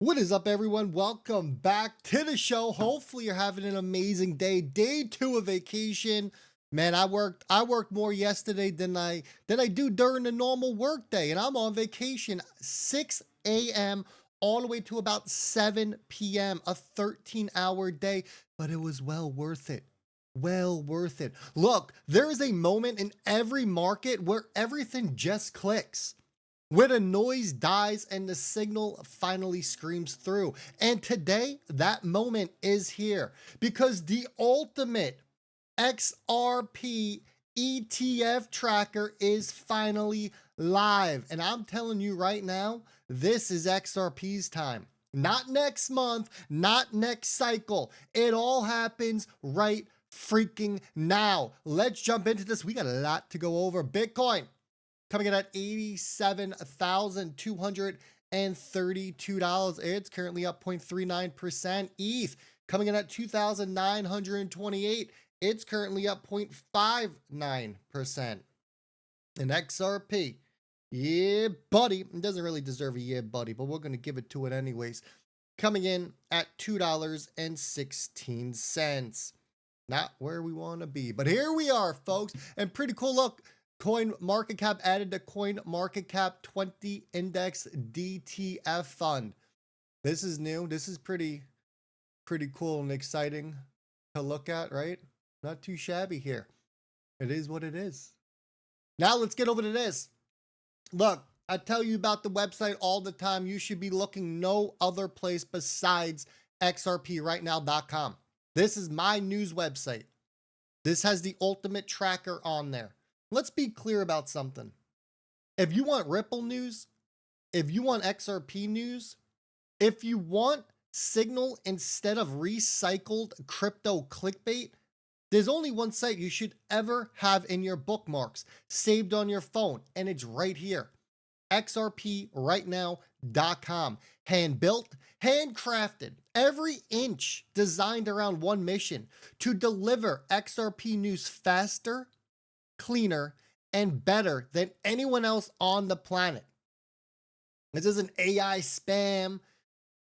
What is up, everyone? Welcome back to the show. Hopefully you're having an amazing day. Day 2 of vacation. Man, I worked more yesterday than I do during the normal work day, and I'm on vacation 6 a.m. all the way to about 7 p.m. A 13-hour day, but it was well worth it. Well worth it. Look, there is a moment in every market where everything just clicks, where the noise dies and the signal finally screams through. And today, that moment is here because the ultimate XRP ETF tracker is finally live. And I'm telling you right now, this is XRP's time. Not next month, not next cycle. It all happens right freaking now. Let's jump into this. We got a lot to go over. Bitcoin coming in at $87,232. It's currently up 0.39%. ETH coming in at 2,928. It's currently up 0.59%. And XRP, yeah, buddy, it doesn't really deserve a yeah, buddy, but we're going to give it to it anyways. Coming in at $2.16. Not where we want to be, but here we are, folks. And pretty cool. Look, Coin Market Cap added the Coin Market Cap 20 Index DTF Fund. This is new. This is pretty cool and exciting to look at, right? Not too shabby here. It is what it is. Now let's get over to this. Look, I tell you about the website all the time. You should be looking no other place besides xrprightnow.com. This is my news website. This has the ultimate tracker on there. Let's be clear about something. If you want Ripple news, if you want XRP news, if you want signal instead of recycled crypto clickbait, there's only one site you should ever have in your bookmarks, saved on your phone, and it's right here. XRPrightnow.com. Hand built, handcrafted, every inch designed around one mission: to deliver XRP news faster, cleaner, and better than anyone else on the planet. This isn't AI spam.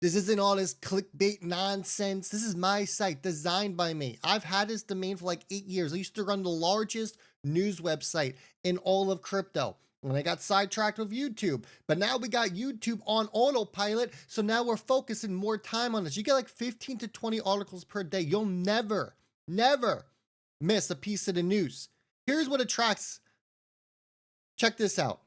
This isn't all this clickbait nonsense. This is my site, designed by me. I've had this domain for like 8 years. I used to run the largest news website in all of crypto. And I got sidetracked with YouTube, but now we got YouTube on autopilot. So now we're focusing more time on this. You get like 15 to 20 articles per day. You'll never miss a piece of the news. Here's what it tracks. Check this out.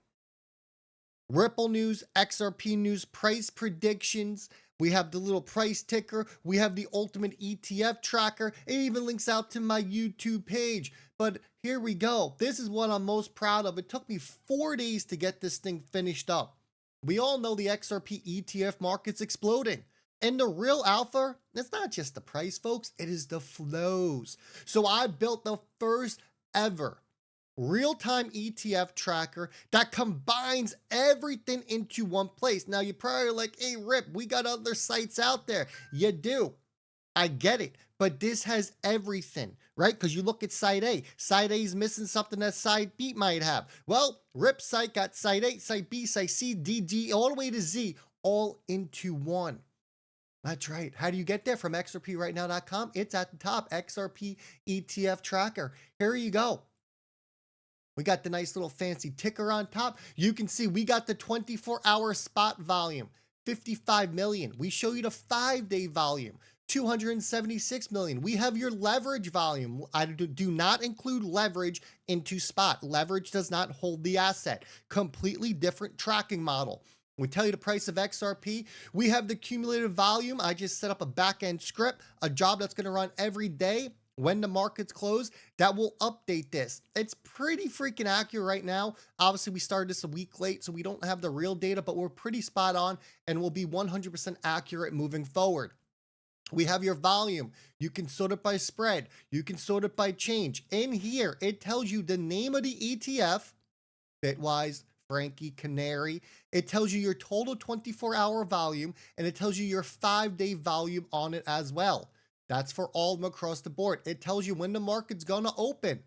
Ripple news, XRP news, price predictions. We have the little price ticker. We have the ultimate ETF tracker. It even links out to my YouTube page. But here we go. This is what I'm most proud of. It took me 4 days to get this thing finished up. We all know the XRP ETF market's exploding. And the real alpha, it's not just the price, folks. It is the flows. So I built the first ever real-time ETF tracker that combines everything into one place. Now you're probably like, hey, Rip, we got other sites out there. You do. I get it. But this has everything, right? Because you look at site A. Site A is missing something that site B might have. Well, Rip's site got site A, site B, site C, D, G, all the way to Z, all into one. That's right. How do you get there? From XRPrightnow.com. It's at the top, XRP ETF Tracker. Here you go. We got the nice little fancy ticker on top. You can see we got the 24-hour spot volume, 55 million. We show you the 5-day volume, 276 million. We have your leverage volume. I do not include leverage into spot. Leverage does not hold the asset. Completely different tracking model. We tell you the price of XRP. We have the cumulative volume. I just set up a back-end script, a job that's going to run every day. When the markets close, that will update this. It's pretty freaking accurate right now. Obviously, we started this a week late, so we don't have the real data, but we're pretty spot on and will be 100% accurate moving forward. We have your volume. You can sort it by spread. You can sort it by change. In here, it tells you the name of the ETF, Bitwise, Frankie, Canary. It tells you your total 24-hour volume, and it tells you your 5-day volume on it as well. That's for all of them across the board. It tells you when the market's going to open.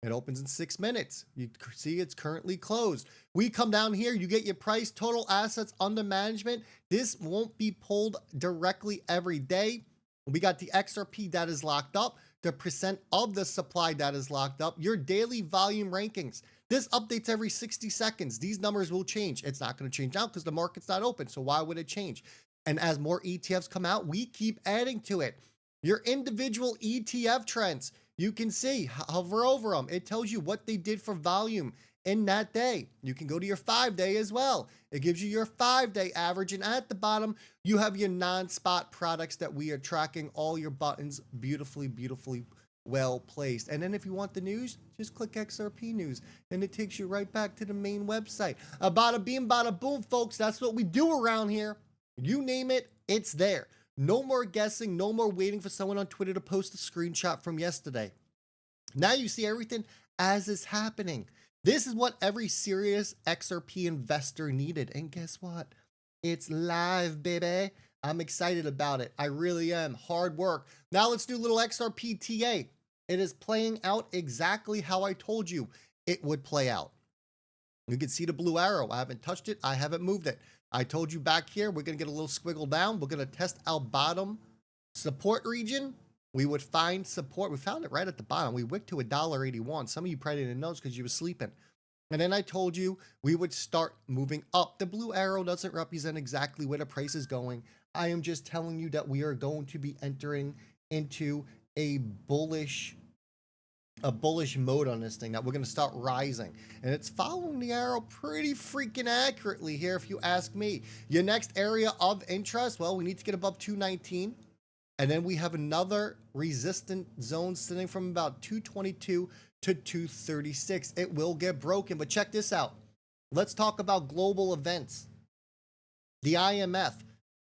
It opens in 6 minutes. You see it's currently closed. We come down here, you get your price, total assets under management. This won't be pulled directly every day. We got the XRP that is locked up, the percent of the supply that is locked up, your daily volume rankings. This updates every 60 seconds. These numbers will change. It's not going to change now because the market's not open. So why would it change? And as more ETFs come out, we keep adding to it. Your individual ETF trends. You can see, hover over them. It tells you what they did for volume in that day. You can go to your 5-day as well. It gives you your 5-day average. And at the bottom, you have your non-spot products that we are tracking, all your buttons beautifully, beautifully well placed. And then if you want the news, just click XRP news and it takes you right back to the main website. Bada beam, bada boom, folks. That's what we do around here. You name it, it's there. No more guessing, no more waiting for someone on Twitter to post a screenshot from yesterday. Now you see everything as it's happening. This is what every serious XRP investor needed. And guess what? It's live, baby. I'm excited about it. I really am. Hard work. Now let's do a little XRP TA. It is playing out exactly how I told you it would play out. You can see the blue arrow. I haven't touched it. I haven't moved it. I told you back here, we're going to get a little squiggle down. We're going to test our bottom support region. We would find support. We found it right at the bottom. We wicked to $1.81. Some of you probably didn't know because you were sleeping. And then I told you we would start moving up. The blue arrow doesn't represent exactly where the price is going. I am just telling you that we are going to be entering into a bullish mode on this thing, that we're going to start rising, and it's following the arrow pretty freaking accurately here if you ask me. Your next area of interest, well, we need to get above 219, and then we have another resistant zone sitting from about 222 to 236. It will get broken, but check this out. Let's talk about global events. The IMF,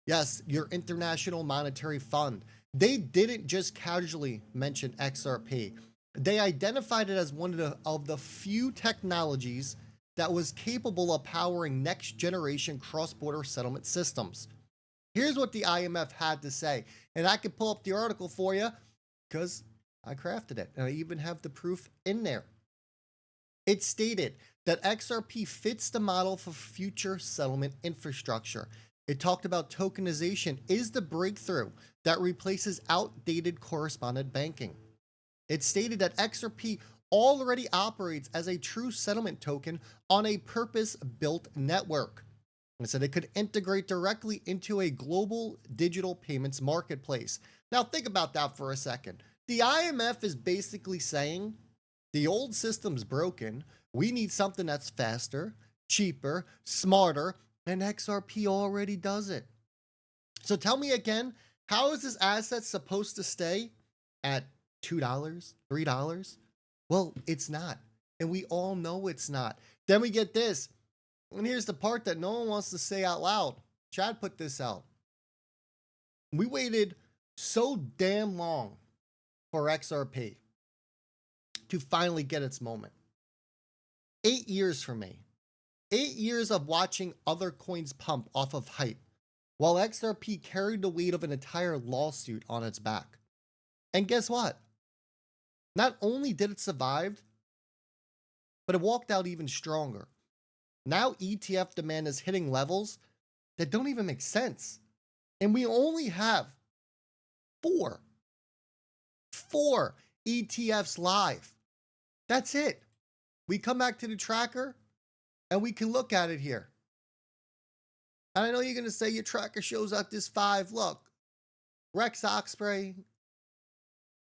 yes, your International Monetary Fund, they didn't just casually mention XRP. They identified it as one of the few technologies that was capable of powering next generation cross-border settlement systems. Here's what the IMF had to say, and I can pull up the article for you because I crafted it, and I even have the proof in there. It stated that XRP fits the model for future settlement infrastructure. It talked about tokenization is the breakthrough that replaces outdated correspondent banking. It stated that XRP already operates as a true settlement token on a purpose-built network. It said it could integrate directly into a global digital payments marketplace. Now think about that for a second. The IMF is basically saying the old system's broken. We need something that's faster, cheaper, smarter, and XRP already does it. So tell me again, how is this asset supposed to stay at $2, $3? Well, it's not. And we all know it's not. Then we get this. And here's the part that no one wants to say out loud. Chad put this out. We waited so damn long for XRP to finally get its moment. 8 years for me. 8 years of watching other coins pump off of hype, while XRP carried the weight of an entire lawsuit on its back. And guess what? Not only did it survive, but it walked out even stronger. Now ETF demand is hitting levels that don't even make sense. And we only have four ETFs live. That's it. We come back to the tracker and we can look at it here. And I know you're going to say your tracker shows out this 5. Look, Rex Osprey,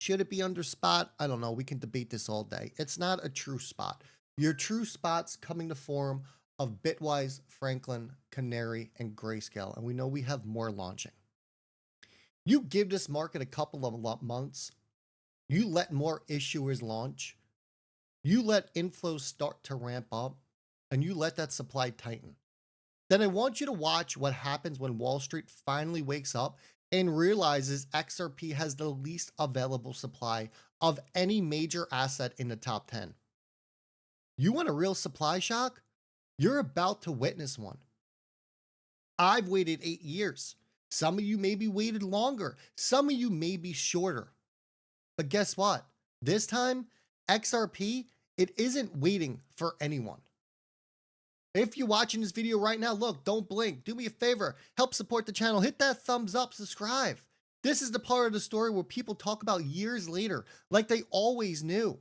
should it be under spot? I don't know. We can debate this all day. It's not a true spot. Your true spots come in the form of Bitwise, Franklin, Canary, and Grayscale. And we know we have more launching. You give this market a couple of months. You let more issuers launch. You let inflows start to ramp up. And you let that supply tighten. Then I want you to watch what happens when Wall Street finally wakes up and realizes XRP has the least available supply of any major asset in the top 10. You want a real supply shock? You're about to witness one. I've waited 8 years. Some of you maybe waited longer. Some of you may be shorter. But guess what? This time, XRP It isn't waiting for anyone. If you're watching this video right now, look, don't blink. Do me a favor, help support the channel. Hit that thumbs up, subscribe. This is the part of the story where people talk about years later, like they always knew.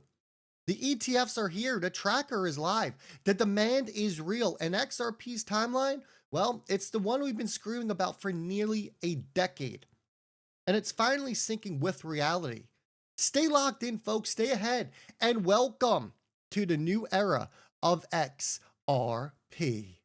The ETFs are here, the tracker is live, the demand is real, and XRP's timeline, well, it's the one we've been screaming about for nearly a decade. And it's finally syncing with reality. Stay locked in, folks, stay ahead, and welcome to the new era of XRP.